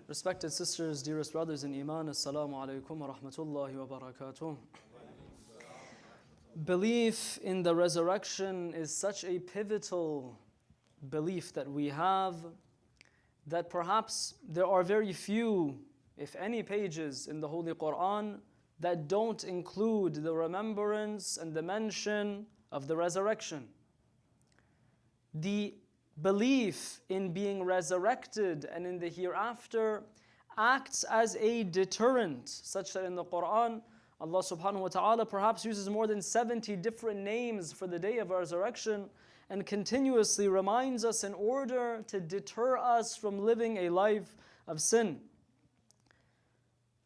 Respected sisters, dearest brothers in Iman, Assalamu alaikum wa rahmatullahi wa barakatuh. Belief in the resurrection is such a pivotal belief that we have that perhaps there are very few, if any, pages in the Holy Quran that don't include the remembrance and the mention of the resurrection. The belief in being resurrected and in the hereafter acts as a deterrent, such that in the Quran, Allah subhanahu wa ta'ala perhaps uses more than 70 different names for the day of resurrection and continuously reminds us in order to deter us from living a life of sin.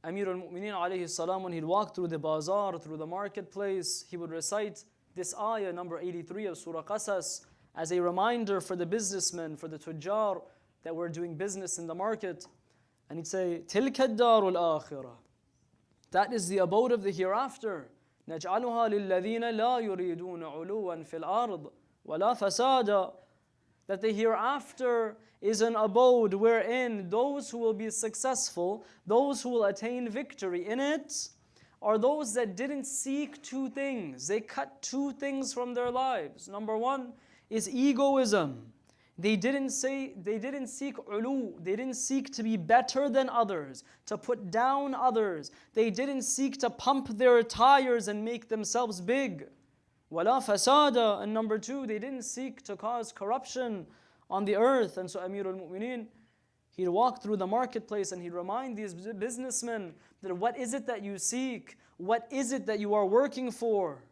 Amir al-Mu'mineen alayhi salam, when he'd walk through the bazaar, through the marketplace, he would recite this ayah, number 83 of Surah Qasas, as a reminder for the businessmen, for the tujjar that were doing business in the market. And he'd say, تِلْكَ الدَّارُ الْآخِرَةِ, that is the abode of the hereafter. نَجْعَلُهَا لِلَّذِينَ لَا يُرِيدُونَ عُلُوًا فِي الْأَرْضِ وَلَا فَسَادًا, that the hereafter is an abode wherein those who will be successful, those who will attain victory in it, are those that didn't seek two things. They cut two things from their lives. Number one is egoism. They didn't seek ulu. They didn't seek to be better than others, to put down others. They didn't seek to pump their tires and make themselves big. Wala fasada. And number two, they didn't seek to cause corruption on the earth. And so Amir al-Mu'mineen, he'd walk through the marketplace and he'd remind these businessmen that what is it that you seek? What is it that you are working for?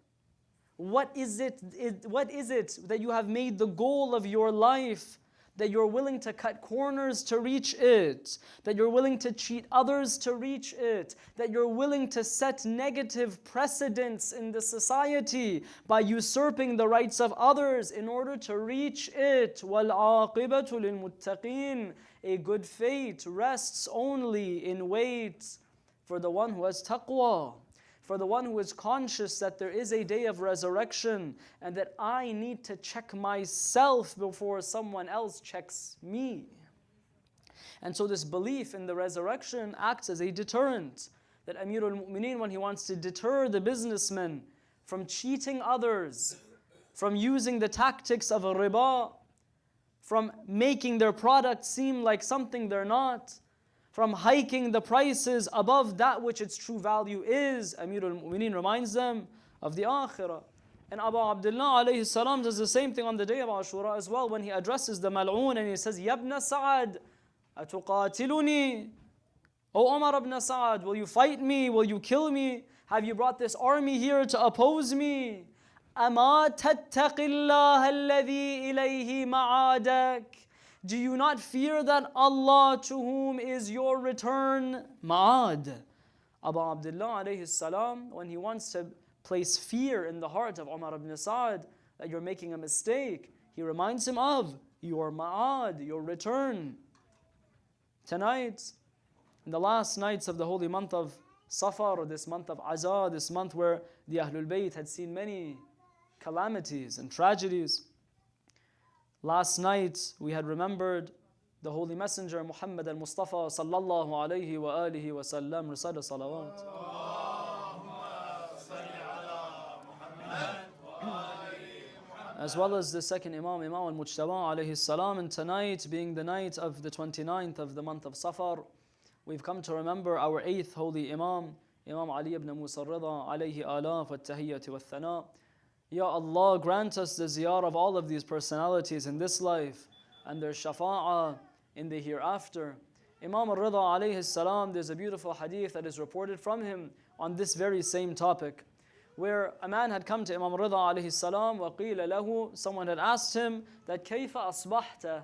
What is it that you have made the goal of your life, that you're willing to cut corners to reach it, that you're willing to cheat others to reach it, that you're willing to set negative precedents in the society by usurping the rights of others in order to reach it? وَالْعَاقِبَةُ لِلْمُتَّقِينَ, a good fate rests only in wait for the one who has taqwa, for the one who is conscious that there is a day of resurrection and that I need to check myself before someone else checks me. And so this belief in the resurrection acts as a deterrent, that Amir al-Mu'mineen, when he wants to deter the businessmen from cheating others, from using the tactics of ar-Ridhā, from making their product seem like something they're not, from hiking the prices above that which its true value is, Amir al-Mu'mineen reminds them of the akhirah. And Abu Abdullah alayhi salam does the same thing on the day of Ashura as well, when he addresses the mal'oon and he says, Yabna Sa'ad, atuqatiluni? O Umar ibn Sa'ad, will you fight me? Will you kill me? Have you brought this army here to oppose me? Ama tattaqi Allah alladhi ilayhi ma'adak. Do you not fear that Allah to whom is your return? Ma'ad. Abu Abdullah alayhi salam, when he wants to place fear in the heart of Umar ibn Sa'ad that you're making a mistake, he reminds him of your ma'ad, your return. Tonight, in the last nights of the holy month of Safar, or this month of Azah, this month where the Ahlul Bayt had seen many calamities and tragedies, last night we had remembered the Holy Messenger Muhammad al-Mustafa sallallahu alayhi wa alihi wa sallam. Recite a salawat. As well as the second Imam, Imam al-Mujtaba alayhi salam. And tonight, being the night of the 29th of the month of Safar, we've come to remember our 8th holy Imam, Imam Ali ibn Musa ar-Ridhā alayhi alaf wa tahiyyati wa thana. Ya Allah, grant us the ziyarah of all of these personalities in this life and their shafa'ah in the hereafter. Imam al-Ridhā alayhi salam, there's a beautiful hadith that is reported from him on this very same topic, where a man had come to Imam al-Ridhā alayhi salam, وَقِيلَ لَهُ, someone had asked him that كَيْفَ أَصْبَحْتَ.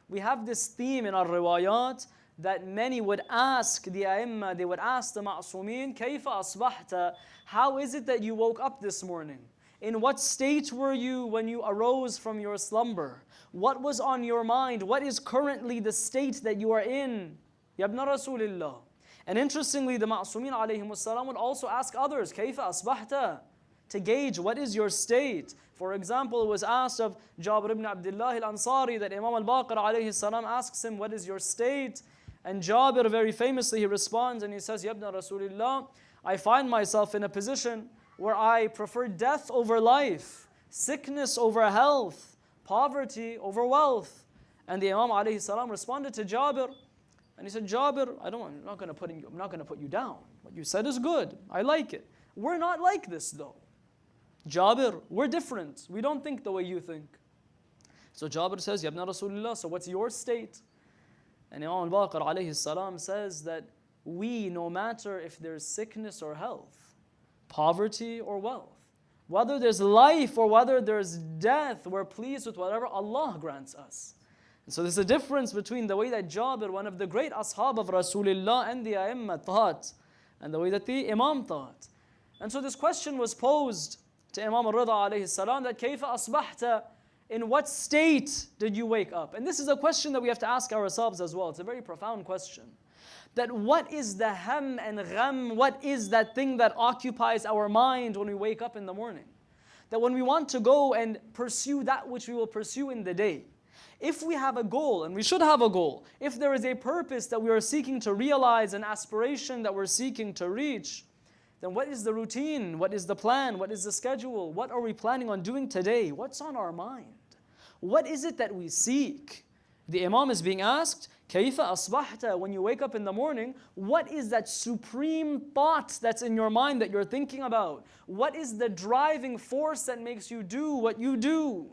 We have this theme in our riwayat that many would ask the ai''mmah, they would ask the ma'asumeen, كَيْفَ أَصْبَحْتَ, how is it that you woke up this morning? In what state were you when you arose from your slumber? What was on your mind? What is currently the state that you are in? Ya ibn Rasulillah. And interestingly, the Ma'asumeen alayhimus salam would also ask others, كَيْفَ أَصْبَحْتَ, to gauge what is your state. For example, it was asked of Jabir ibn Abdullah al-Ansari that Imam al-Baqir alayhi salam asks him, what is your state? And Jabir very famously, he responds and he says, Yabna Rasulillah, I find myself in a position where I prefer death over life, sickness over health, poverty over wealth. And the Imam alayhi salam responded to Jabir, and he said, Jabir, I'm not going to put you down. What you said is good. I like it. We're not like this though. Jabir, we're different. We don't think the way you think. So Jabir says, Yabna Rasulullah, so what's your state? And Imam al-Baqir alayhi salam says that we, no matter if there's sickness or health, poverty or wealth, whether there's life or whether there's death, we're pleased with whatever Allah grants us. And so there's a difference between the way that Jabir, one of the great ashab of Rasulullah and the A'immah thought, and the way that the Imam thought. And so this question was posed to Imam al-Ridhā alayhi salam, that كيف أصبحت, in what state did you wake up? And this is a question that we have to ask ourselves as well. It's a very profound question. That what is the ham and gham, what is that thing that occupies our mind when we wake up in the morning? That when we want to go and pursue that which we will pursue in the day, if we have a goal, and we should have a goal, if there is a purpose that we are seeking to realize, an aspiration that we're seeking to reach, then what is the routine? What is the plan? What is the schedule? What are we planning on doing today? What's on our mind? What is it that we seek? The Imam is being asked, كَيْفَ أَصْبَحْتَ, when you wake up in the morning, what is that supreme thought that's in your mind that you're thinking about? What is the driving force that makes you do what you do?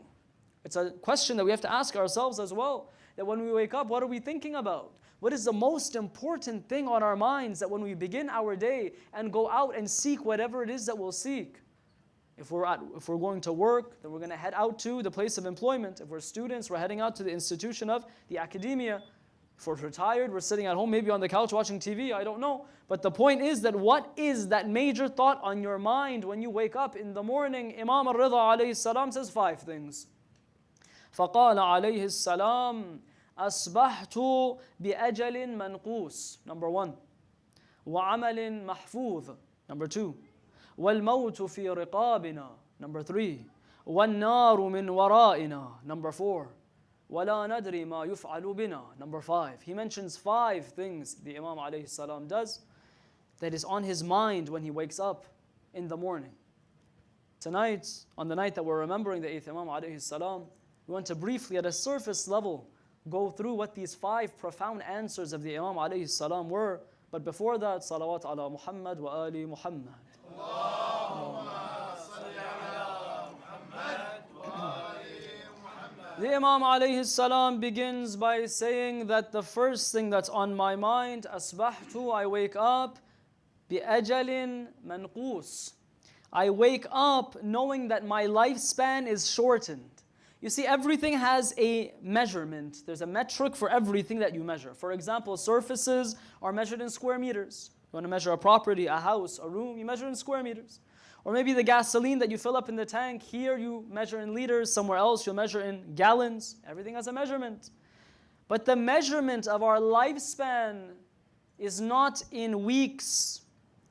It's a question that we have to ask ourselves as well. That when we wake up, what are we thinking about? What is the most important thing on our minds that when we begin our day and go out and seek whatever it is that we'll seek? If we're going to work, then we're going to head out to the place of employment. If we're students, we're heading out to the institution of the academia. If we're retired, we're sitting at home, maybe on the couch watching TV, I don't know. But the point is that what is that major thought on your mind when you wake up in the morning? Imam al-Ridhā alayhi salam says 5 things. فقال عليه السلام أصبحت بأجل منقوس, number 1. وعمل محفوظ, number 2. والموت في رقابنا, number 3. والنار من ورائنا, number 4. ولا ندري ما يفعل بنا, number 5. He mentions 5 things the Imam alayhi salam does that is on his mind when he wakes up in the morning. Tonight, on the night that we're remembering the 8th Imam alayhi salam, we want to briefly, at a surface level, go through what these 5 profound answers of the Imam alayhi salam were. But before that, salawat ala Muhammad wa ali Muhammad. The Imam alayhi salam begins by saying that the first thing that's on my mind, asbahtu, I wake up, bi ajalin manqus. I wake up knowing that my lifespan is shortened. You see, everything has a measurement. There's a metric for everything that you measure. For example, surfaces are measured in square meters. You want to measure a property, a house, a room, you measure in square meters. Or maybe the gasoline that you fill up in the tank, here you measure in liters, somewhere else you'll measure in gallons. Everything has a measurement. But the measurement of our lifespan is not in weeks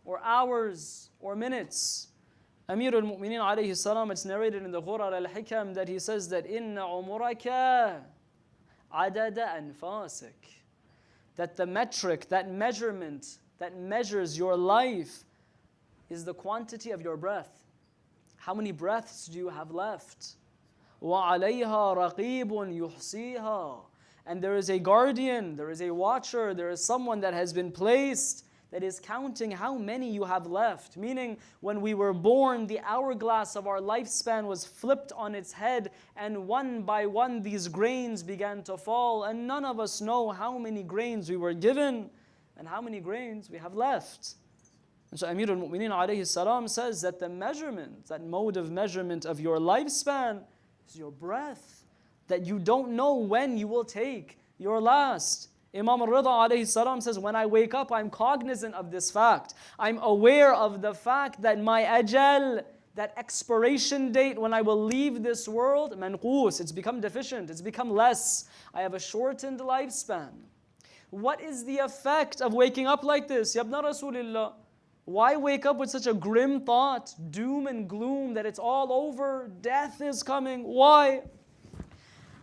or hours or minutes. Amir al-Mu'mineen alayhi salam, it's narrated in the Ghurar al-Hikam that he says that inna umuraka adada anfasik, that the metric, that measurement that measures your life is the quantity of your breath. How many breaths do you have left? وَعَلَيْهَا رَقِيبٌ يُحْصِيهَا, and there is a guardian, there is a watcher, there is someone that has been placed that is counting how many you have left. Meaning, when we were born, the hourglass of our lifespan was flipped on its head, and one by one these grains began to fall, and none of us know how many grains we were given and how many grains we have left. And so Amir al-Mu'mineen alayhi salam says that the measurement, that mode of measurement of your lifespan is your breath, that you don't know when you will take your last. Imam al-Ridhā alayhi salam says, when I wake up, I'm cognizant of this fact. I'm aware of the fact that my ajal, that expiration date when I will leave this world, manqus, it's become deficient, it's become less. I have a shortened lifespan. What is the effect of waking up like this? Yabna Rasulillah, why wake up with such a grim thought, doom and gloom, that it's all over, death is coming? Why?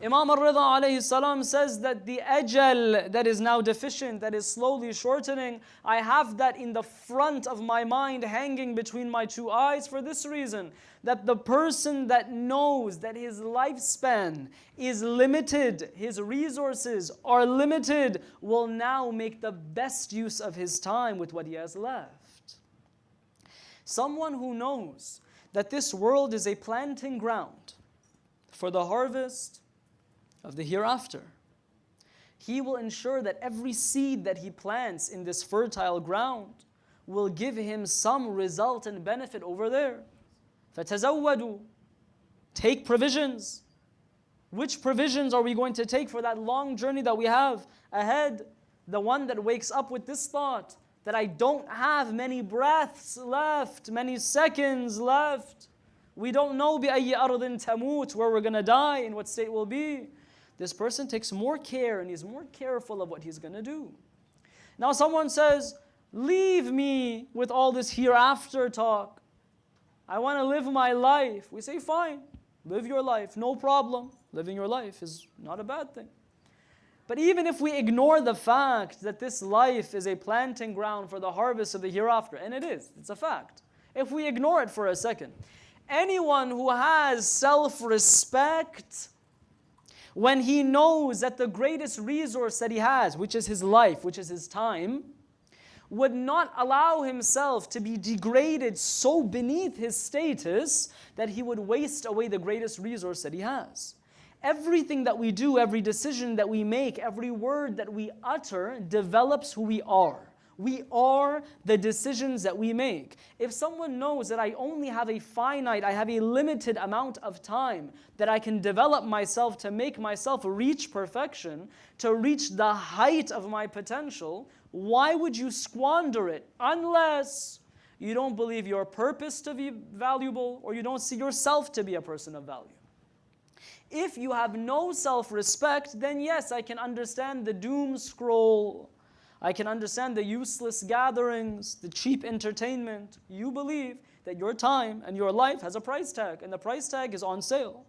Imam ar-Ridhā alayhi salam says that the ajal that is now deficient, that is slowly shortening, I have that in the front of my mind hanging between my two eyes for this reason, that the person that knows that his lifespan is limited, his resources are limited, will now make the best use of his time with what he has left. Someone who knows that this world is a planting ground for the harvest of the hereafter, he will ensure that every seed that he plants in this fertile ground will give him some result and benefit over there. فَتَزَوَّدُوا, take provisions. Which provisions are we going to take for that long journey that we have ahead? The one that wakes up with this thought, that I don't have many breaths left, many seconds left. We don't know بِأَيِّ أَرْضٍ تَمُوتُ, where we're going to die, in what state we'll be. This person takes more care and he's more careful of what he's going to do. Now someone says, leave me with all this hereafter talk. I want to live my life. We say, fine, live your life, no problem. Living your life is not a bad thing. But even if we ignore the fact that this life is a planting ground for the harvest of the hereafter, and it is, it's a fact. If we ignore it for a second, anyone who has self-respect, when he knows that the greatest resource that he has, which is his life, which is his time, would not allow himself to be degraded so beneath his status that he would waste away the greatest resource that he has. Everything that we do, every decision that we make, every word that we utter develops who we are. We are the decisions that we make. If someone knows that I only have a finite, I have a limited amount of time that I can develop myself to make myself reach perfection, to reach the height of my potential, why would you squander it? Unless you don't believe your purpose to be valuable or you don't see yourself to be a person of value. If you have no self-respect, then yes, I can understand the doom scroll. I can understand the useless gatherings, the cheap entertainment. You believe that your time and your life has a price tag, and the price tag is on sale.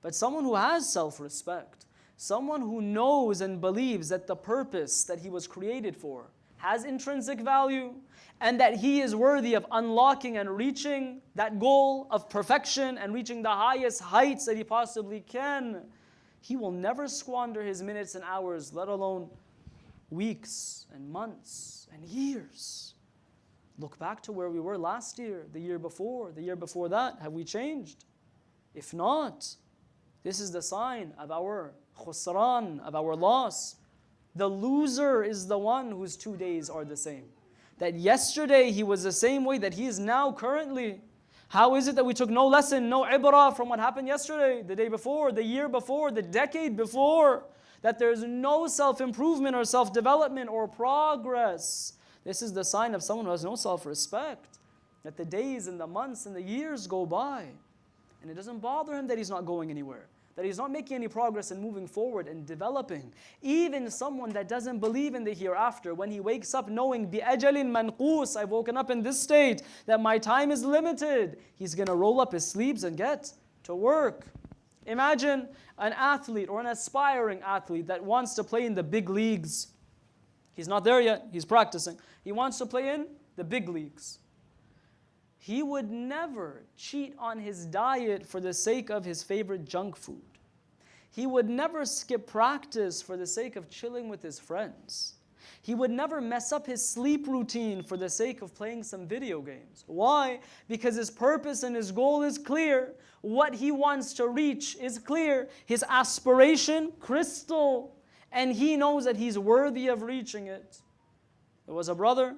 But someone who has self-respect, someone who knows and believes that the purpose that he was created for has intrinsic value, and that he is worthy of unlocking and reaching that goal of perfection and reaching the highest heights that he possibly can, he will never squander his minutes and hours, let alone weeks and months and years. Look back to where we were last year, the year before that. Have we changed? If not, this is the sign of our khusran, of our loss. The loser is the one whose 2 days are the same. That yesterday he was the same way that he is now currently. How is it that we took no lesson, no ibrah from what happened yesterday, the day before, the year before, the decade before? That there's no self-improvement or self-development or progress. This is the sign of someone who has no self-respect. That the days and the months and the years go by, and it doesn't bother him that he's not going anywhere, that he's not making any progress and moving forward and developing. Even someone that doesn't believe in the hereafter, when he wakes up knowing بِأَجَلٍ مَنْقُوس, I've woken up in this state, that my time is limited, he's going to roll up his sleeves and get to work. Imagine an athlete or an aspiring athlete that wants to play in the big leagues. He's not there yet, he's practicing. He wants to play in the big leagues. He would never cheat on his diet for the sake of his favorite junk food. He would never skip practice for the sake of chilling with his friends. He would never mess up his sleep routine for the sake of playing some video games. Why? Because his purpose and his goal is clear. What he wants to reach is clear. His aspiration, crystal. And he knows that he's worthy of reaching it. There was a brother,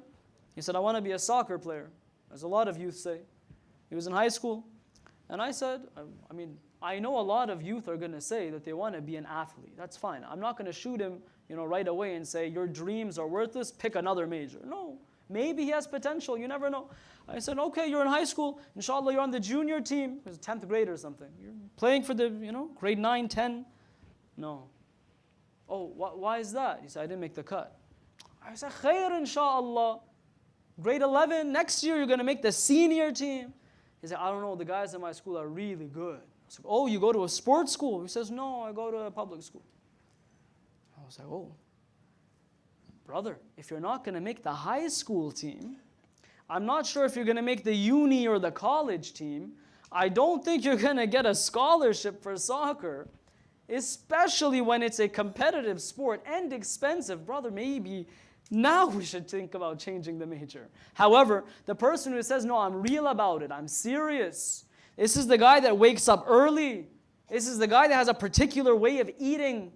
he said, I want to be a soccer player. As a lot of youth say. He was in high school. And I said, I know a lot of youth are going to say that they want to be an athlete. That's fine. I'm not going to shoot him right away and say, your dreams are worthless, pick another major. No. Maybe he has potential. You never know. I said, okay, you're in high school. Inshallah, you're on the junior team. It was 10th grade or something. You're playing for the, grade 9, 10. No. Oh, why is that? He said, I didn't make the cut. I said, khair, inshallah. Grade 11, next year you're going to make the senior team. He said, I don't know, the guys in my school are really good. was like, oh, you go to a sports school? He says, no, I go to a public school. I was like, oh, brother, if you're not going to make the high school team, I'm not sure if you're going to make the uni or the college team. I don't think you're going to get a scholarship for soccer, especially when it's a competitive sport and expensive. Brother, maybe now we should think about changing the major. However, the person who says, no, I'm real about it, I'm serious. This is the guy that wakes up early. This is the guy that has a particular way of eating,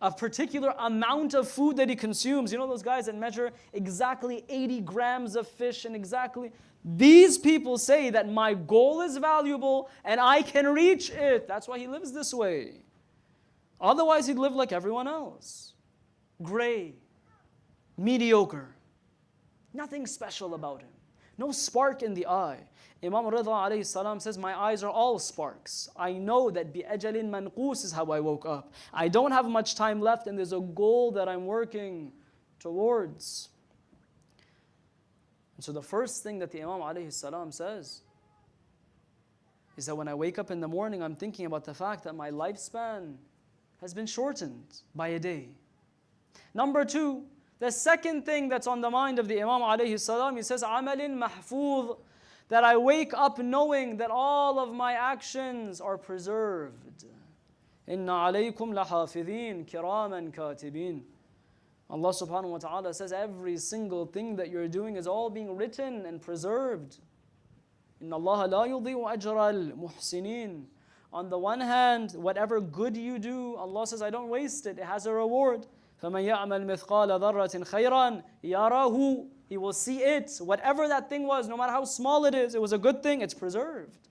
a particular amount of food that he consumes. You know those guys that measure exactly 80 grams of fish and exactly... These people say that my goal is valuable and I can reach it. That's why he lives this way. Otherwise, he'd live like everyone else. Gray, mediocre, nothing special about him. No spark in the eye. Imam ar-Ridhā alayhi salam says, my eyes are all sparks. I know that bi-ajalin manqus is how I woke up. I don't have much time left and there's a goal that I'm working towards. And so the first thing that the Imam alayhi salam says is that when I wake up in the morning, I'm thinking about the fact that my lifespan has been shortened by a day. Number two, the second thing that's on the mind of the Imam alayhi salam, he says, amalin mahfuz, that I wake up knowing that all of my actions are preserved. Inna alaykum lahafidhin kiraman katibin. Allah subhanahu wa ta'ala says every single thing that you're doing is all being written and preserved. Inna Allah la yudhi'u ajra al-muhsinin. On the one hand, whatever good you do, Allah says, I don't waste it. It has a reward. فَمَنْ يَعْمَلْ مِثْقَالَ ذَرَّةٍ خَيْرًا يَرَهُ. He will see it. Whatever that thing was, no matter how small it is, it was a good thing, it's preserved.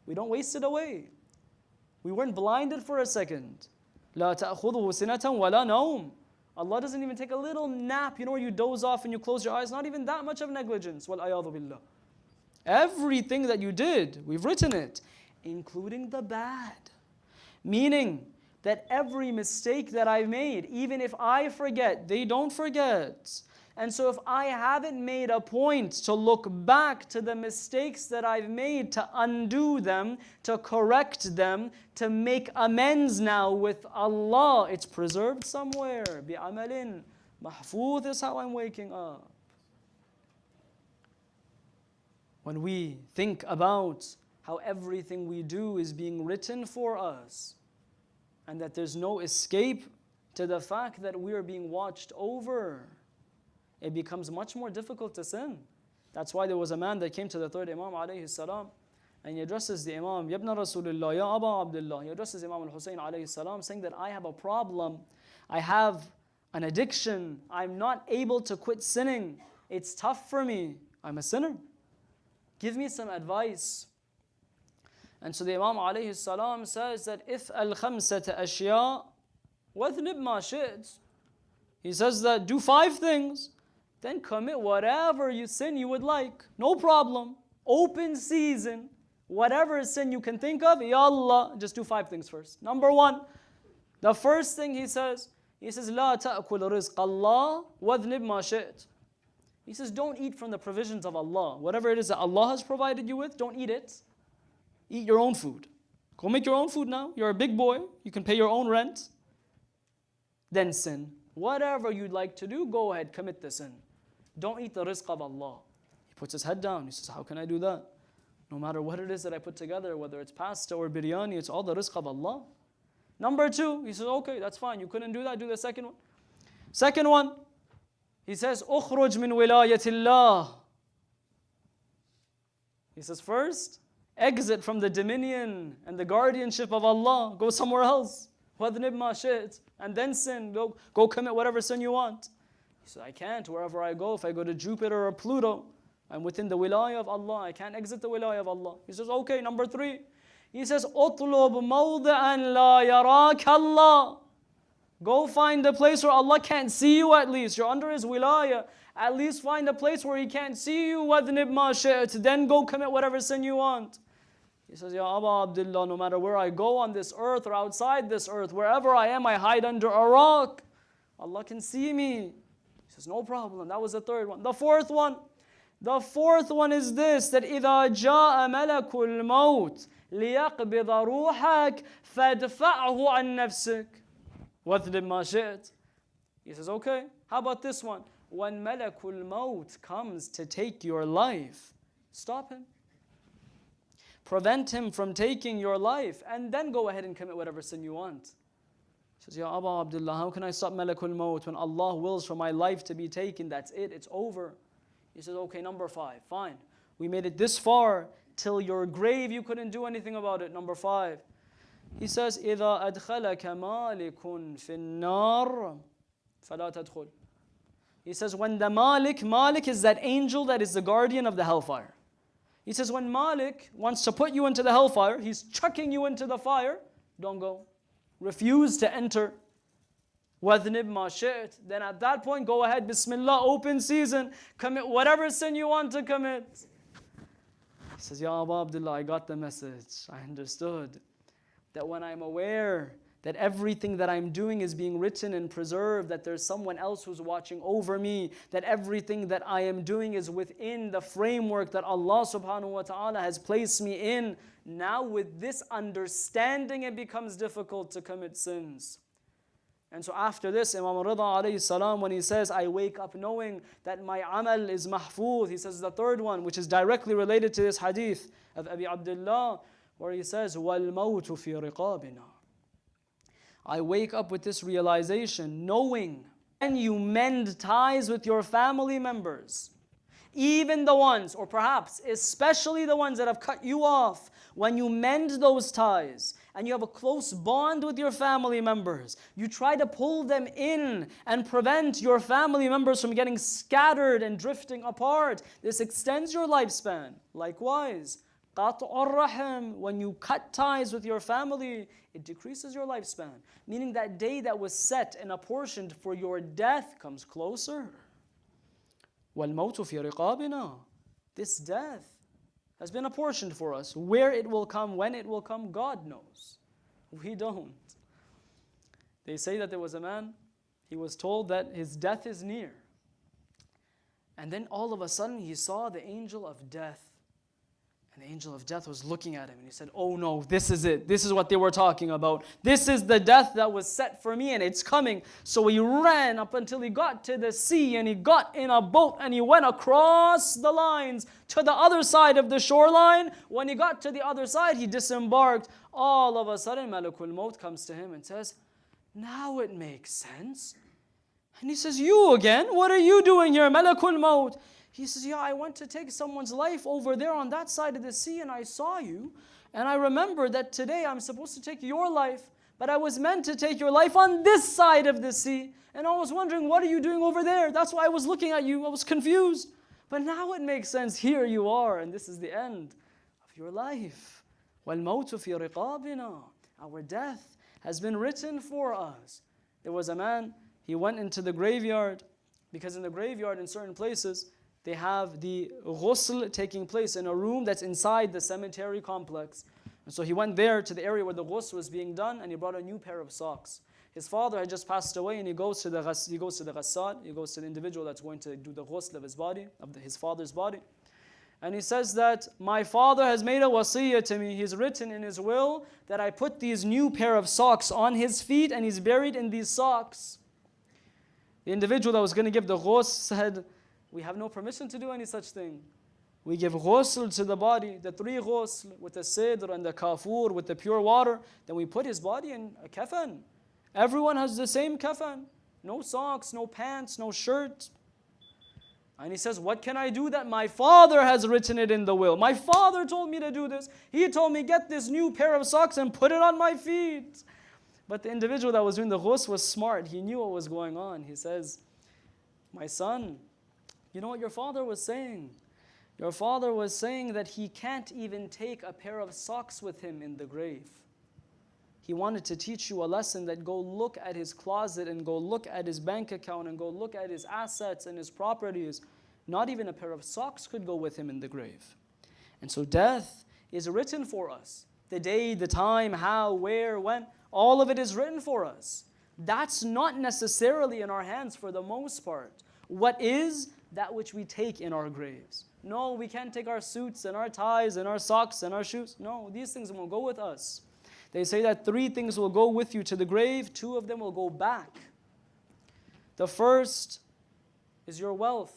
We don't waste it away. We weren't blinded for a second. لَا تَأْخُذُهُ سِنَةً وَلَا نَوْمٍ. Allah doesn't even take a little nap, where you doze off and you close your eyes. Not even that much of negligence. وَالْأَيَاذُ بِاللَّهِ. Everything that you did, we've written it, including the bad. Meaning that every mistake that I've made, even if I forget, they don't forget. And so if I haven't made a point to look back to the mistakes that I've made, to undo them, to correct them, to make amends now with Allah, it's preserved somewhere. Bi'amalin mahfuz is how I'm waking up. When we think about how everything we do is being written for us, and that there's no escape to the fact that we are being watched over, it becomes much more difficult to sin. That's why there was a man that came to the third Imam alayhi salam, and he addresses the Imam, Yabna Rasulullah, Ya Aba Abdullah. He addresses Imam al-Husain alayhi salam, saying that I have a problem, I have an addiction, I'm not able to quit sinning, it's tough for me, I'm a sinner. Give me some advice. And so the Imam alayhi salam says that if al-khamsata ashya wadhnib ma shi't. He says that do 5 things, then commit whatever sin you would like. No problem. Open season. Whatever sin you can think of, Ya Allah, just do 5 things first. Number 1, the first thing he says, La ta'kul rizq Allah wadhnib ma shi't. He says, don't eat from the provisions of Allah. Whatever it is that Allah has provided you with, don't eat it. Eat your own food. Go make your own food now. You're a big boy. You can pay your own rent. Then sin. Whatever you'd like to do, go ahead, commit the sin. Don't eat the rizq of Allah. He puts his head down. He says, how can I do that? No matter what it is that I put together, whether it's pasta or biryani, it's all the rizq of Allah. Number 2, he says, okay, that's fine. You couldn't do that. Do the second one. Second one, he says, أخرج من ولاية الله. He says, first, exit from the dominion and the guardianship of Allah. Go somewhere else. وَذْنِبْ مَا شِئْتَ. And then sin. Go commit whatever sin you want. He said, I can't. Wherever I go, if I go to Jupiter or Pluto, I'm within the wilaya of Allah. I can't exit the wilaya of Allah. He says, okay, number 3. He says, أُطْلُبْ مَوْضِعًا لَا يَرَاكَ اللَّهُ. Go find a place where Allah can't see you at least. You're under His wilaya. At least find a place where He can't see you. وَذْنِبْ مَا شِئْتَ. Then go commit whatever sin you want. He says, Ya Aba Abdullah, no matter where I go on this earth or outside this earth, wherever I am, I hide under a rock. Allah can see me. He says, no problem. That was the third one. The fourth one is this, that إِذَا جَاءَ مَلَكُ الْمَوْتِ ليقبض روحك فادفعه عن نفسك واذنب ما شئت. He says, okay, how about this one? When Malakul Maut comes to take your life, stop him. Prevent him from taking your life, and then go ahead and commit whatever sin you want. He says, Ya Aba Abdullah, how can I stop Malakul Maut when Allah wills for my life to be taken? That's it, it's over. He says, okay, number 5, fine. We made it this far, till your grave you couldn't do anything about it. Number 5. He says, إِذَا أَدْخَلَكَ مَالِكٌ فِي النَّارِ فَلَا تَدْخُلْ. He says, when the Malik is that angel that is the guardian of the hellfire. He says, when Malik wants to put you into the hellfire, he's chucking you into the fire, don't go. Refuse to enter. وَذْنِبْ مَا شِئْتَ. Then at that point, go ahead, Bismillah, open season, commit whatever sin you want to commit. He says, Ya Aba Abdullah, I got the message. I understood that when I'm aware that everything that I'm doing is being written and preserved, that there's someone else who's watching over me, that everything that I am doing is within the framework that Allah subhanahu wa ta'ala has placed me in. Now with this understanding, it becomes difficult to commit sins. And so after this, Imam al-Ridhā alayhi salam, when he says, I wake up knowing that my amal is mahfuz, he says the third one, which is directly related to this hadith of Abi Abdullah, where he says, وَالْمَوْتُ فِي رِقَابِنَا. I wake up with this realization, knowing when you mend ties with your family members, even the ones, or perhaps especially the ones that have cut you off, when you mend those ties and you have a close bond with your family members, you try to pull them in and prevent your family members from getting scattered and drifting apart. This extends your lifespan. Likewise, قَطْعُ الرَّحِمِ, when you cut ties with your family, it decreases your lifespan. Meaning that day that was set and apportioned for your death comes closer. وَالْمَوْتُ فِي رِقَابِنَا. This death has been apportioned for us. Where it will come, when it will come, God knows. We don't. They say that there was a man, he was told that his death is near. And then all of a sudden he saw the angel of death. And the angel of death was looking at him and he said, oh no, this is it. This is what they were talking about. This is the death that was set for me and it's coming. So he ran up until he got to the sea and he got in a boat and he went across the lines to the other side of the shoreline. When he got to the other side, he disembarked. All of a sudden, Malakul Maut comes to him and says, now it makes sense. And he says, you again? What are you doing here, Malakul Maut? He says, yeah, I went to take someone's life over there on that side of the sea and I saw you. And I remember that today I'm supposed to take your life, but I was meant to take your life on this side of the sea. And I was wondering, what are you doing over there? That's why I was looking at you. I was confused. But now it makes sense. Here you are, and this is the end of your life. وَالْمَوْتُ فِي رِقَابِنَا. Our death has been written for us. There was a man, he went into the graveyard, because in the graveyard in certain places, they have the ghusl taking place in a room that's inside the cemetery complex. And so he went there to the area where the ghusl was being done and he brought a new pair of socks. His father had just passed away and he goes to the ghassal, he goes to the individual that's going to do the ghusl of his body, of his father's body. And he says that my father has made a wasiyah to me. He's written in his will that I put these new pair of socks on his feet and he's buried in these socks. The individual that was going to give the ghusl said, we have no permission to do any such thing. We give ghusl to the body, the 3 ghusl, with the sidr and the kafur, with the pure water. Then we put his body in a kafan. Everyone has the same kafan. No socks, no pants, no shirt. And he says, what can I do that my father has written it in the will? My father told me to do this. He told me, get this new pair of socks and put it on my feet. But the individual that was doing the ghusl was smart. He knew what was going on. He says, my son, you know what your father was saying? Your father was saying that he can't even take a pair of socks with him in the grave. He wanted to teach you a lesson that go look at his closet and go look at his bank account and go look at his assets and his properties. Not even a pair of socks could go with him in the grave. And so death is written for us. The day, the time, how, where, when, all of it is written for us. That's not necessarily in our hands for the most part. What is that which we take in our graves? No, we can't take our suits and our ties and our socks and our shoes. No, these things will go with us. They say that 3 things will go with you to the grave, 2 of them will go back. The first is your wealth.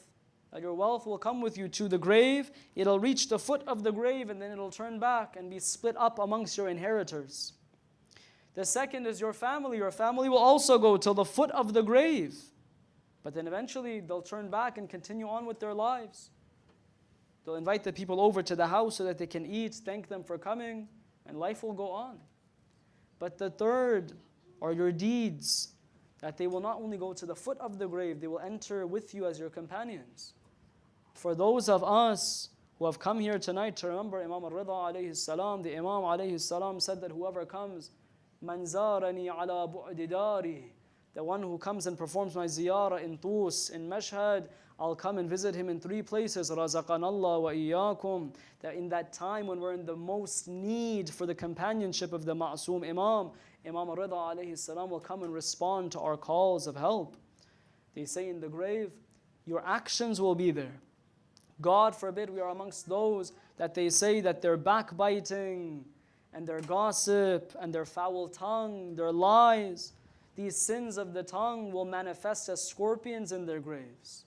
That your wealth will come with you to the grave. It'll reach the foot of the grave and then it'll turn back and be split up amongst your inheritors. The second is your family. Your family will also go till the foot of the grave. But then eventually they'll turn back and continue on with their lives. They'll invite the people over to the house so that they can eat, thank them for coming, and life will go on. But the third are your deeds, that they will not only go to the foot of the grave, they will enter with you as your companions. For those of us who have come here tonight to remember Imam ar-Ridhā alayhi salam, the Imam alayhi salam said that whoever comes, man zarani ala bu'di dari, the one who comes and performs my ziyarah in Tus, in Mashhad, I'll come and visit him in 3 places, razaqanallah wa iyyakum, that in that time when we're in the most need for the companionship of the Ma'soom Imam, Imam ar-Ridhā alayhi salam will come and respond to our calls of help. They say in the grave, your actions will be there. God forbid we are amongst those that they say that their backbiting and their gossip and their foul tongue, their lies, these sins of the tongue will manifest as scorpions in their graves.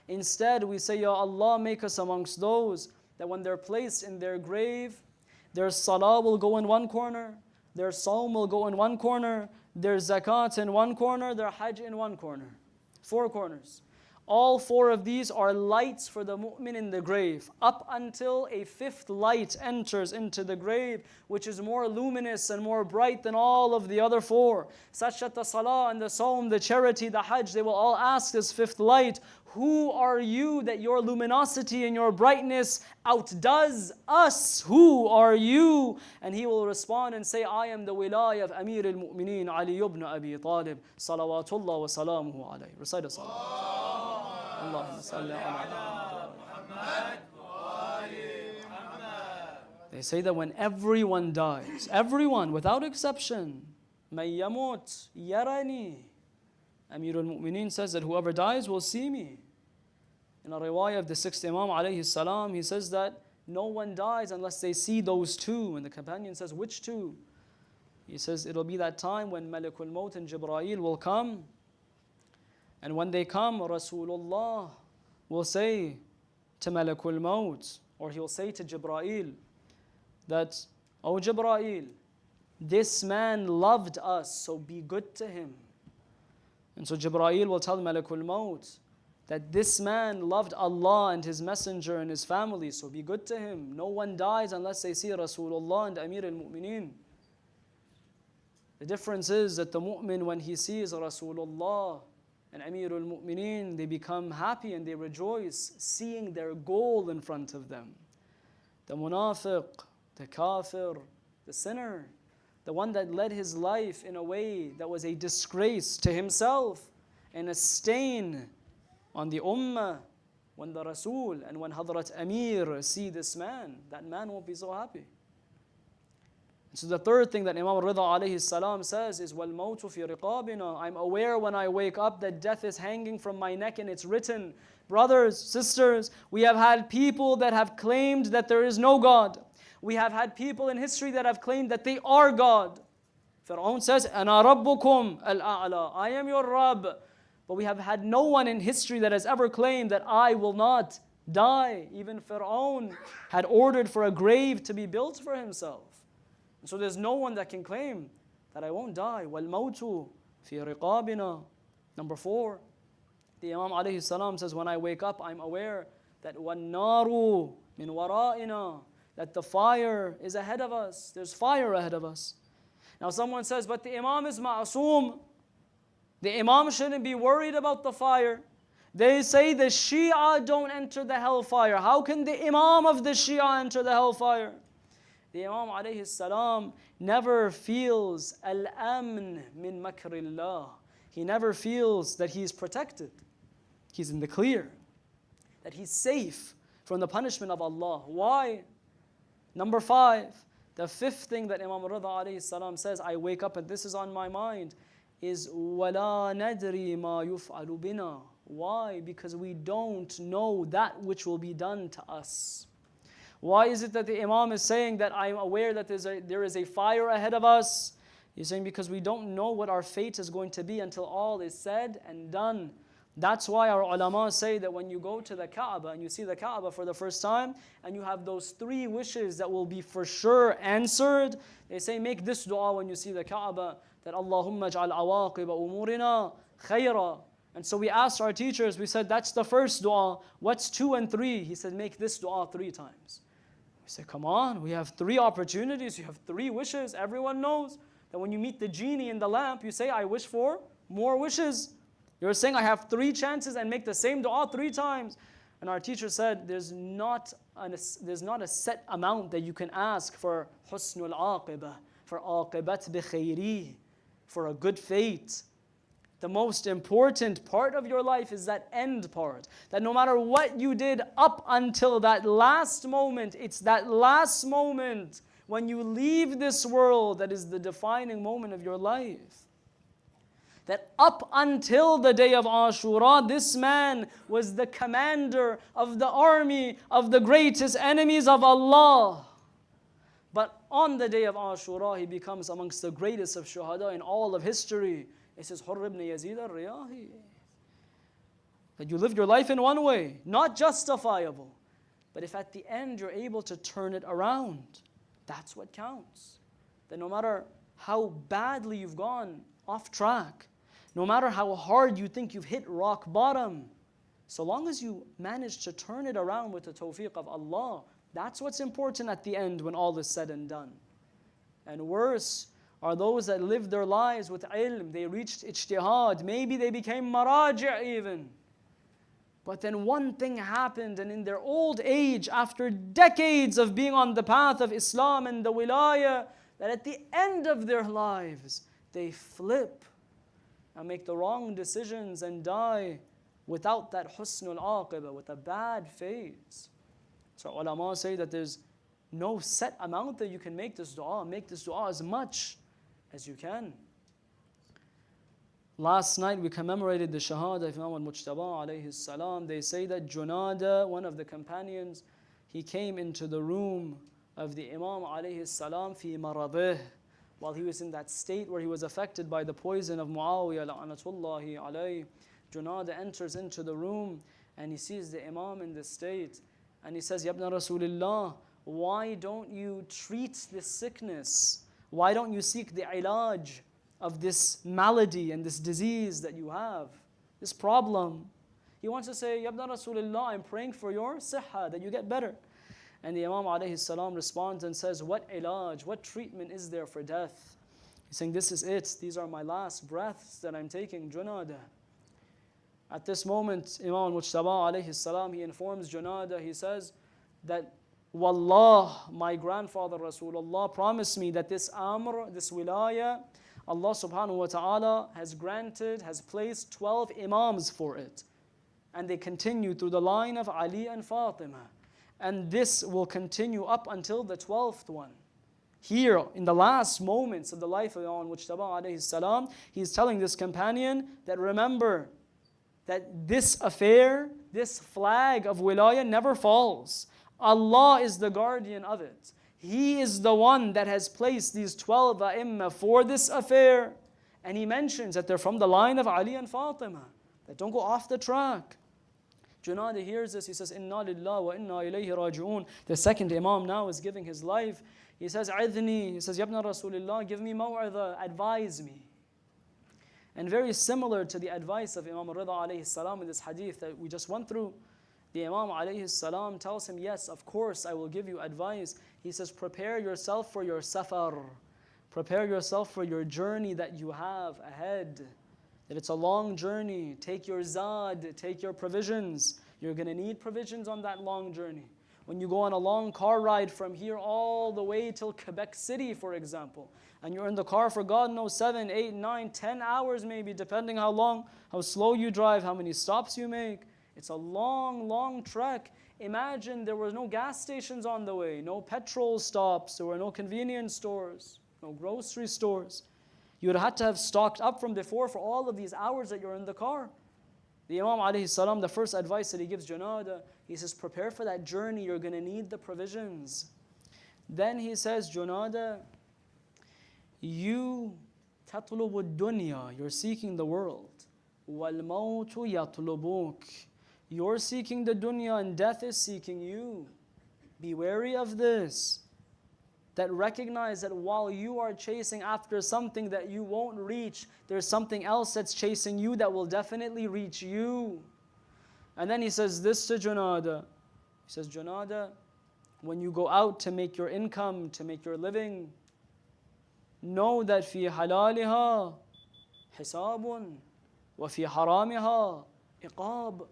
Instead, we say, Ya Allah, make us amongst those that when they're placed in their grave, their salah will go in one corner, their sawm will go in one corner, their zakat in one corner, their hajj in one corner. 4 corners. All 4 of these are lights for the mu'min in the grave, up until a 5th light enters into the grave, which is more luminous and more bright than all of the other 4. Such that the salah and the sawm, the charity, the hajj, they will all ask this 5th light, who are you that your luminosity and your brightness outdoes us? Who are you? And he will respond and say, I am the wilayah of Amir al-Mu'mineen, Ali ibn Abi Talib, salawatullah wa salamuhu alayhi. Recite a salah. Allahumma salli ala Muhammad wa ali Muhammad. They say that when everyone dies, everyone without exception, man yamut yarani, Amir al-Mu'mineen says that whoever dies will see me. In a riwayah of the 6th Imam alayhi salam, he says that no one dies unless they see those 2. And the companion says, which 2? He says, it'll be that time when Malakul Maut and Jibreel will come. And when they come, Rasulullah will say to Malakul Maut, or he'll say to Jibreel, that, O Jibreel, this man loved us, so be good to him. And so Jibreel will tell Malakul Maut that this man loved Allah and His Messenger and his family, so be good to him. No one dies unless they see Rasulullah and Amir al-Mu'mineen. The difference is that the mu'min, when he sees Rasulullah and Amir al-Mu'mineen, they become happy and they rejoice, seeing their goal in front of them. The munafiq, the kafir, the sinner, the one that led his life in a way that was a disgrace to himself and a stain on the ummah, when the Rasul and when Hadrat Amir see this man, that man won't be so happy. So the third thing that Imam ar-Ridhā alayhi salam says is, وَالْمَوْتُ فِي رِقَابِنَا. I'm aware when I wake up that death is hanging from my neck and it's written. Brothers, sisters, we have had people that have claimed that there is no God. We have had people in history that have claimed that they are God. Fir'aun says, أَنَا رَبُّكُمْ الْأَعْلَى. I am your Rabb. But we have had no one in history that has ever claimed that I will not die. Even Fir'aun had ordered for a grave to be built for himself. So there's no one that can claim that I won't die. وَالْمَوْتُ فِي رِقَابِنَا. Number 4, the Imam alayhi salam says, when I wake up, I'm aware that وَالنَّارُ مِنْ وَرَائِنَا, that the fire is ahead of us. There's fire ahead of us. Now someone says, but the Imam is ma'soom. The Imam shouldn't be worried about the fire. They say the Shia don't enter the hellfire. How can the Imam of the Shia enter the hellfire? The Imam alayhi salam never feels al-amn min makrillah. He never feels that he's protected. He's in the clear. That he's safe from the punishment of Allah. Why? Number 5, the 5th thing that Imam ar-Ridhā alayhi salam says, I wake up and this is on my mind, is وَلَا نَدْرِي مَا يُفْعَلُ بِنَا Why? Because we don't know that which will be done to us. Why is it that the Imam is saying that I'm aware that there is a fire ahead of us? He's saying because we don't know what our fate is going to be until all is said and done. That's why our ulama say that when you go to the Kaaba and you see the Kaaba for the first time and you have those 3 wishes that will be for sure answered, they say make this dua when you see the Kaaba, that Allahumma ja'al awaqib umurina khayra. And so we asked our teachers, we said that's the first dua, what's 2 and 3? He said make this dua 3 times. We said come on, we have 3 opportunities, you have 3 wishes. Everyone knows that when you meet the genie in the lamp, you say I wish for more wishes. You're saying I have 3 chances and make the same dua 3 times. And our teacher said there's not a set amount that you can ask for husnul aqibah, for aqibat bi khayri, for a good fate. The most important part of your life is that end part. That no matter what you did up until that last moment, it's that last moment when you leave this world that is the defining moment of your life. That up until the day of Ashura, this man was the commander of the army of the greatest enemies of Allah. But on the day of Ashura, he becomes amongst the greatest of Shahādah in all of history. It says, Hurr ibn Yazid al-Riyahi. That you lived your life in one way, not justifiable. But if at the end you're able to turn it around, that's what counts. That no matter how badly you've gone off track, no matter how hard you think you've hit rock bottom, so long as you manage to turn it around with the tawfiq of Allah, that's what's important at the end when all is said and done. And worse are those that lived their lives with ilm, they reached ijtihad, maybe they became maraji' even. But then one thing happened, and in their old age, after decades of being on the path of Islam and the wilayah, that at the end of their lives, they flip and make the wrong decisions and die without that husnul aqibah, with a bad fate. So ulama say that there's no set amount that you can make this dua as much as you can. Last night we commemorated the Shahādah of Imām Modjtehedi alayhi salam. They say that Junada, one of the companions, he came into the room of the Imam alayhi salam fi maradih, while he was in that state where he was affected by the poison of Muawiyah la'natullahi alayhi. Junada enters into the room and he sees the Imam in this state and he says, Ya ibn Rasulullah, why don't you treat this sickness? Why don't you seek the ilaj of this malady and this disease that you have, this problem? He wants to say, Ya ibn Rasulullah, I'm praying for your sihha, that you get better. And the Imam alayhi salam responds and says, what ilaj, what treatment is there for death? He's saying, this is it. These are my last breaths that I'm taking, Junada. At this moment, Imam Modjtehedi alayhi salam, he informs Junada, he says that, Wallah, my grandfather Rasulullah promised me that this amr, this wilayah, Allah subhanahu wa ta'ala has placed 12 imams for it. And they continue through the line of Ali and Fatima. And this will continue up until the 12th one. Here, in the last moments of the life of Imam Modjtehedi alayhi salam, he's telling this companion that remember that this affair, this flag of wilayah never falls. Allah is the guardian of it. He is the one that has placed these 12 ai for this affair. And he mentions that they're from the line of Ali and Fatima, that don't go off the track. Junada hears this, he says, Inna lillah wa inna ilayhi raji'un. The second Imam now is giving his life. He says, Idhni, he says, Ya ibn Rasulullah, give me maw'idha, advise me. And very similar to the advice of Imam ar-Ridhā alayhi salam in this hadith that we just went through, the Imam alayhi salam tells him, yes, of course, I will give you advice. He says, prepare yourself for your Safar. Prepare yourself for your journey that you have ahead. That it's a long journey. Take your zad, take your provisions. You're going to need provisions on that long journey. When you go on a long car ride from here all the way till Quebec City, for example, and you're in the car for God knows 7, 8, 9, 10 hours maybe, depending how slow you drive, how many stops you make. It's a long, long trek. Imagine there were no gas stations on the way, no petrol stops, there were no convenience stores, no grocery stores. You would have had to have stocked up from before for all of these hours that you're in the car. The Imam alayhi salam, the first advice that he gives Junada, he says, prepare for that journey, you're going to need the provisions. Then he says, Junada, you تطلب الدنيا, you're seeking the world. وَالْمَوْتُ يَطْلُبُكَ, you're seeking the dunya and death is seeking you. Be wary of this. That recognize that while you are chasing after something that you won't reach, there's something else that's chasing you that will definitely reach you. And then he says this to Junada. He says, Junada, when you go out to make your income, to make your living, know that في حلالها حساب وفي حرامها عقاب.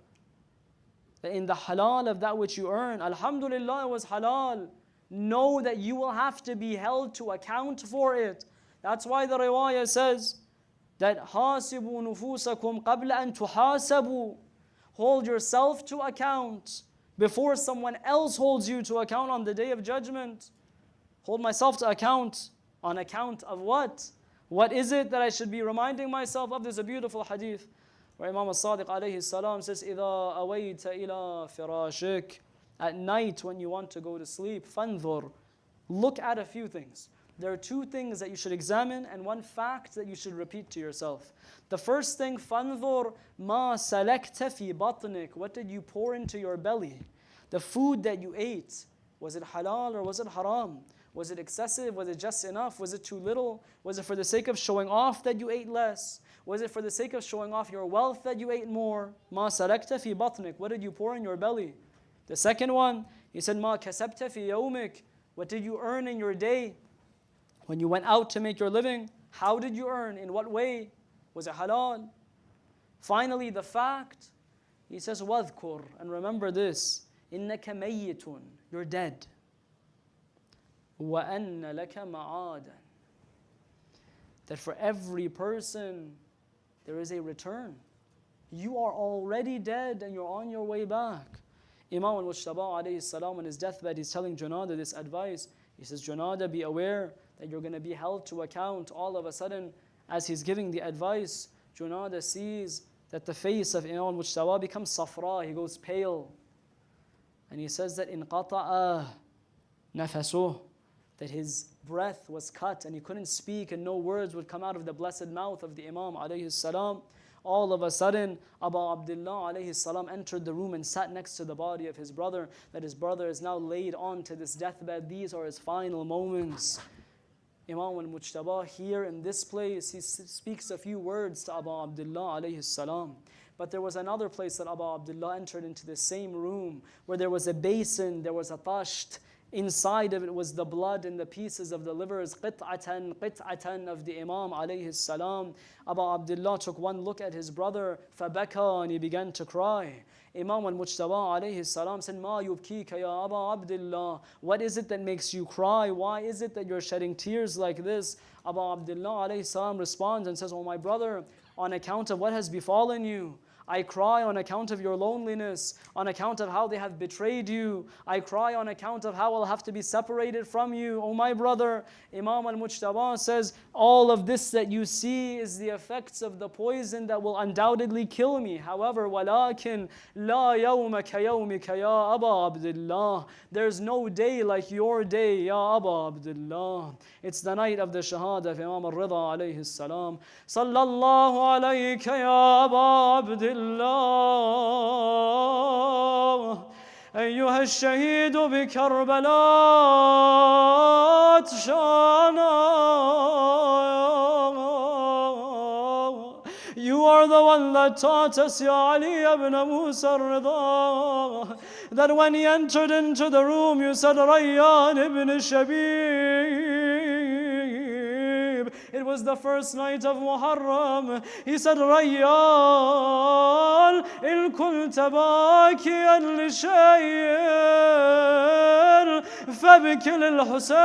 That in the halal of that which you earn, alhamdulillah it was halal, know that you will have to be held to account for it. That's why the riwayah says that حاسبوا نفوسكم قبل أن تحاسبوا. Hold yourself to account before someone else holds you to account on the day of judgment. Hold myself to account. On account of what? What is it that I should be reminding myself of? There's a beautiful hadith where Imam al-Sadiq alayhi salam says, إِذَا أَوَيْتَ إِلَى فِرَاشِكَ, at night when you want to go to sleep, فَانْظُرْ, look at a few things. There are two things that you should examine and one fact that you should repeat to yourself. The first thing, فَانْظُرْ مَا سَلَكْتَ فِي بَطْنِكَ, what did you pour into your belly? The food that you ate, was it halal or was it haram? Was it excessive? Was it just enough? Was it too little? Was it for the sake of showing off that you ate less? Was it for the sake of showing off your wealth that you ate more? مَا سَلَكْتَ فِي بَطْنِكَ, what did you pour in your belly? The second one, he said, مَا كَسَبْتَ فِي يَوْمِكَ, what did you earn in your day? When you went out to make your living, how did you earn? In what way? Was it halal? Finally, the fact, he says, وَاذْكُرْ, and remember this, إِنَّكَ مَيِّتٌ, you're dead. وَأَنَّ لَكَ مَعَادًا, that for every person there is a return. You are already dead and you're on your way back. Imam al-Mujtaba alayhi salam on his deathbed, he's telling Junada this advice. He says, Junada, be aware that you're going to be held to account. All of a sudden, as he's giving the advice, Junada sees that the face of Imam al-Mujtaba becomes safra, he goes pale. And he says that inqata'a nafasuh, that his breath was cut and he couldn't speak and no words would come out of the blessed mouth of the Imam alayhi salam. All of a sudden, Abu Abdullah alayhi salam entered the room and sat next to the body of his brother, that his brother is now laid on to this deathbed. These are his final moments. Imam al-Mujtaba here in this place, he speaks a few words to Abu Abdullah alayhi salam. But there was another place that Abu Abdullah entered into the same room where there was a basin, there was a tasht. Inside of it was the blood and the pieces of the livers, qit'atan of the Imam alayhi salam. Abu Abdullah took one look at his brother, فَبَكَى, and he began to cry. Imam al-Mujtaba alayhi salam said, مَا يُبْكِيكَ يَا أَبَا Abdullah, what is it that makes you cry? Why is it that you're shedding tears like this? Abu Abdullah alayhi salam responds and says, oh my brother, on account of what has befallen you, I cry on account of your loneliness, on account of how they have betrayed you. I cry on account of how I'll have to be separated from you. Oh my brother, Imam al-Mujtaba says, all of this that you see is the effects of the poison that will undoubtedly kill me. However, وَلَكِنْ لَا يَوْمَ كَيَوْمِكَ يَا أَبَا عَبْدِ, there's no day like your day, Ya Aba Abdullah. It's the night of the Shahādah of Imam ar-Ridhā alayhi salam. Sallallahu alayka ya Aba Abdullah. الله أيها الشهيد بكربلاء تشانا. You are the one that taught us, Ya Ali ibn Musa ar-Ridhā, that when he entered into the room, you said, Rayyan ibn Shabib. It was the first night of Muharram. He said, Rayyan, in kunta bakiyan li shay'in, fabkil al-Husain.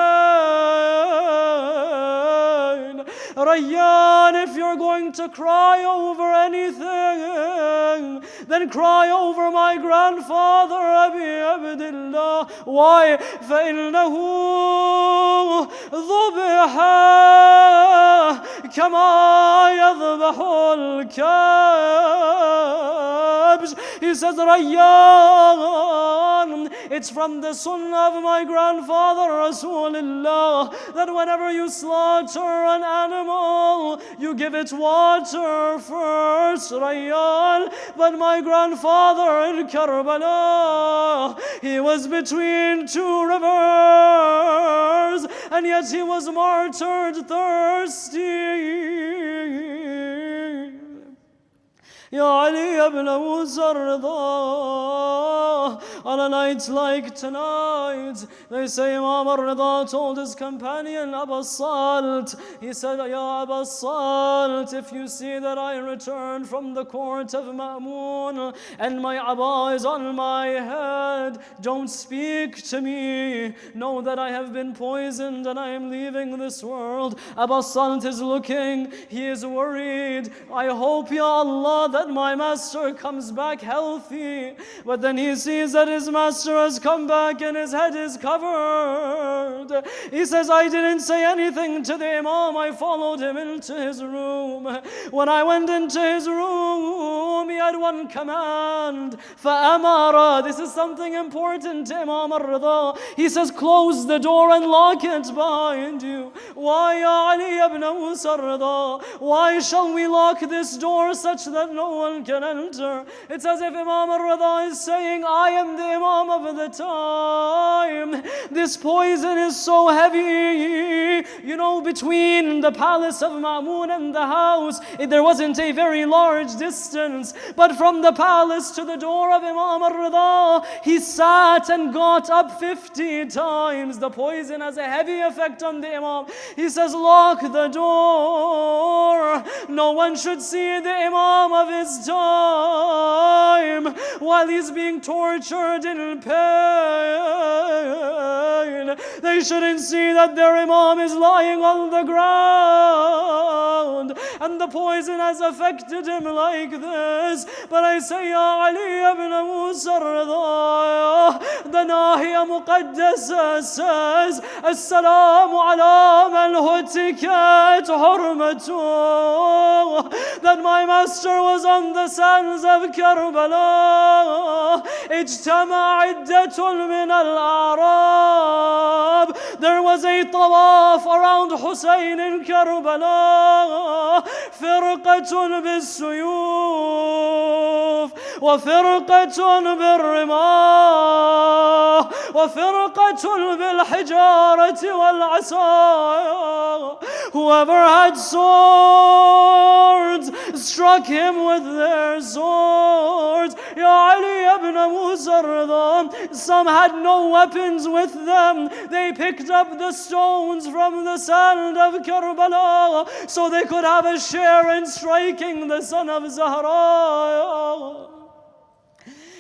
Rayyan, if you're going to cry over anything, then cry over my grandfather, Abi Abdullah. Why? فَإِنَّهُ ذُبِحَ كما يذبح الكبش. He says, Rayyan, it's from the sunnah of my grandfather Rasulullah that whenever you slaughter an animal, you give it water first, Rayyan. But my grandfather in Karbala, he was between two rivers, and yet he was martyred thirsty. Ya Ali ibn Musa ar-Ridhā, on a night like tonight, they say Imam ar-Ridhā told his companion Abu Salt, he said, Ya Abu Salt, if you see that I return from the court of Ma'mun and my Abba is on my head, don't speak to me. Know that I have been poisoned and I am leaving this world. Abu Salt is looking, he is worried. I hope, Ya Allah, that my master comes back healthy. But then he sees that his master has come back and his head is covered. He says, I didn't say anything to the Imam. I followed him into his room. When I went into his room, he had one command. فَأَمَرَ. This is something important to Imam ar-Ridhā. He says, close the door and lock it behind you. Why, Ya Ali ibn Musa ar-Ridhā? Why shall we lock this door such that no one can enter? It's as if Imam ar-Ridhā is saying, I am the Imam of the time. This poison is so heavy. You know, between the palace of Ma'mun and the house, there wasn't a very large distance. But from the palace to the door of Imam ar-Ridhā, he sat and got up 50 times. The poison has a heavy effect on the Imam. He says, lock the door. No one should see the Imam of his time while he's being tortured in pain. They shouldn't see that their Imam is lying on the ground and the poison has affected him like this. But I say, Ya Ali ibn Musa ar-Ridhā, the Nahiya Muqaddasa says, As-salamu ala man hutikat hurmatuh, that my master was on the sands of Karbala. اجتمع عدة من الأعراب. There was a tawaf around Husain in Karbala. فرقة بالسيوف وفرقة بالرماح وفرقة بالحجارة والعصا. Whoever had swords struck him with their swords. Ya Ali ibn Musa ar-Ridhā, some had no weapons with them. They picked up the stones from the sand of Karbala so they could have a share in striking the son of Zahra.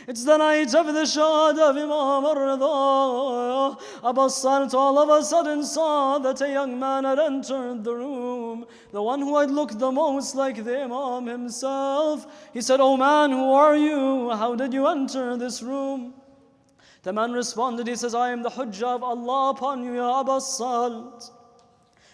It's the night of the Shahādah of Imām ar-Ridhā. Abu Salt all of a sudden saw that a young man had entered the room, the one who had looked the most like the Imam himself. He said, "Oh man, who are you? How did you enter this room?" The man responded, he says, "I am the Hujjah of Allah upon you, Ya Abu Salt.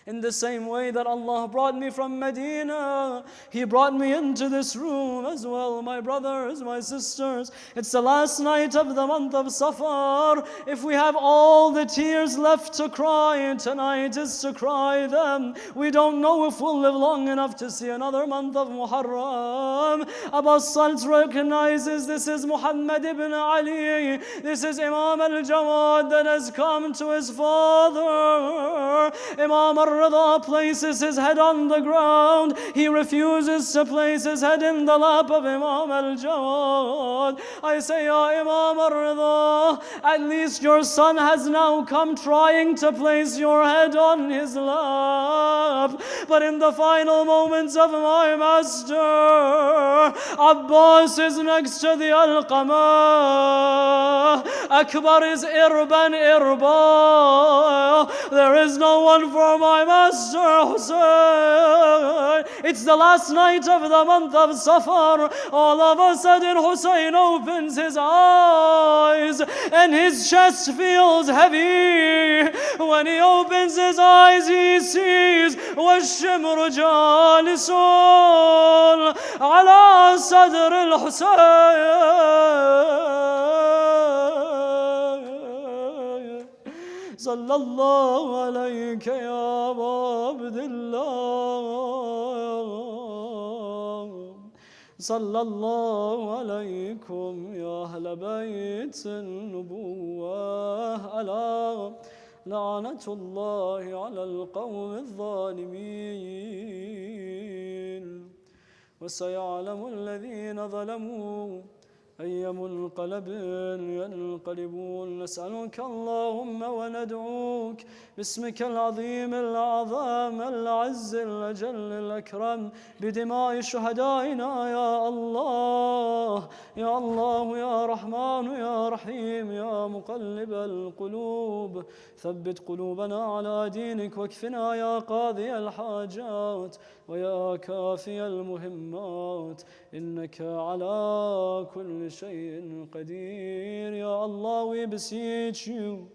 In the same way that Allah brought me from Medina, He brought me into this room as well, my brothers, my sisters. It's the last night of the month of Safar. If we have all the tears left to cry, tonight is to cry them. We don't know if we'll live long enough to see another month of Muharram." Abu Salt recognizes this is Muhammad ibn Ali. This is Imam al-Jama'at that has come to his father. Imam ar-Ridhā places his head on the ground. He refuses to place his head in the lap of Imam al-Jama'at. I say, "Ya Imam ar-Ridhā, at least your son has now come trying to place your head on his lap. But in the final moments of my master, Abbas is next to the Alqamah. Akbar is Irban Irba. There is no one for my master Husain." It's the last night of the month of Safar. All of a sudden Husain opens his eyes and his chest feels heavy When he opens his eyes, he sees والشمر جالس على صدر الحسين. صلى الله عليك يا أبا عبد الله. صلى الله عليكم يا أهل بيت النبوة. ألا لعنة الله على القوم الظالمين. وسيعلم الذين ظلموا أي منقلب ينقلبون. نسألك اللهم وندعوك باسمك العظيم الأعظم الأعز الأجل الأكرم بدماء شهدائنا يا الله. يا الله يا رحمن يا رحيم يا مقلب القلوب ثبت قلوبنا على دينك واكفنا يا قاضي الحاجات ويا كافي المهمات إنك على كل شيء قدير. يا Allah, we beseech you,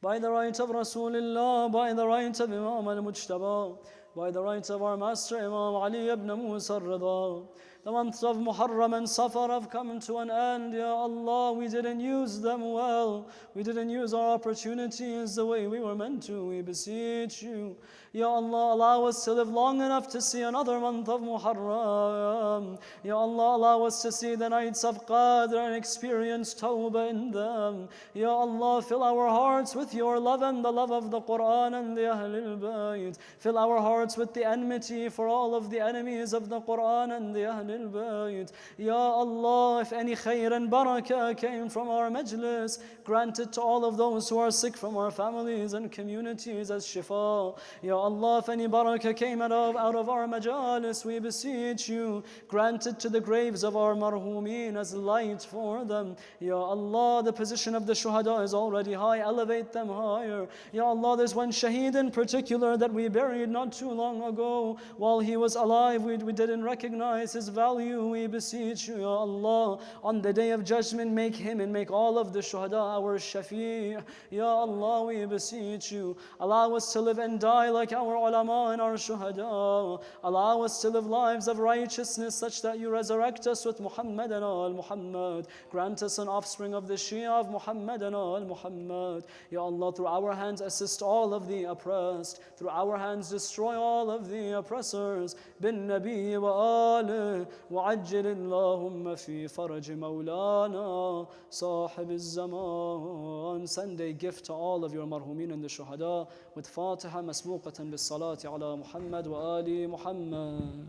by the right of Rasulullah, by the right of Imam al-Mujtaba, by the right of our master Imam Ali ibn Musa ar-Ridhā, the months of Muharram and Safar have come to an end. Ya Allah, we didn't use them well. We didn't use our opportunities the way we were meant to. We beseech you, Ya Allah, allow us to live long enough to see another month of Muharram. Ya Allah, allow us to see the nights of Qadr and experience Tawbah in them. Ya Allah, fill our hearts with your love and the love of the Quran and the Ahlul Bayt. Fill our hearts with the enmity for all of the enemies of the Quran and the Ahlul Bayt. Ya Allah, if any khair and barakah came from our majlis, grant it to all of those who are sick from our families and communities as shifa. Ya Allah, if any barakah came out of our majalis, we beseech you, grant it to the graves of our marhumeen as light for them. Ya Allah, the position of the shuhada is already high, elevate them higher. Ya Allah, there's one shaheed in particular that we buried not too long ago. While he was alive, we didn't recognize his value. We beseech you, Ya Allah, on the day of judgment, make him and make all of the shuhada our shafi'. Ya Allah, we beseech you, allow us to live and die like our ulama and our shuhada. Allow us to live lives of righteousness such that you resurrect us with Muhammad and al Muhammad. Grant us an offspring of the Shia of Muhammad and al Muhammad. Ya Allah, through our hands assist all of the oppressed. Through our hands destroy all of the oppressors. Bin Nabi wa alih وعجل اللهم في فرج مولانا صاحب الزمان. Send a gift to all of your marhumin and the shuhada with Fatiha مسبوقة بالصلاة على محمد وآل محمد.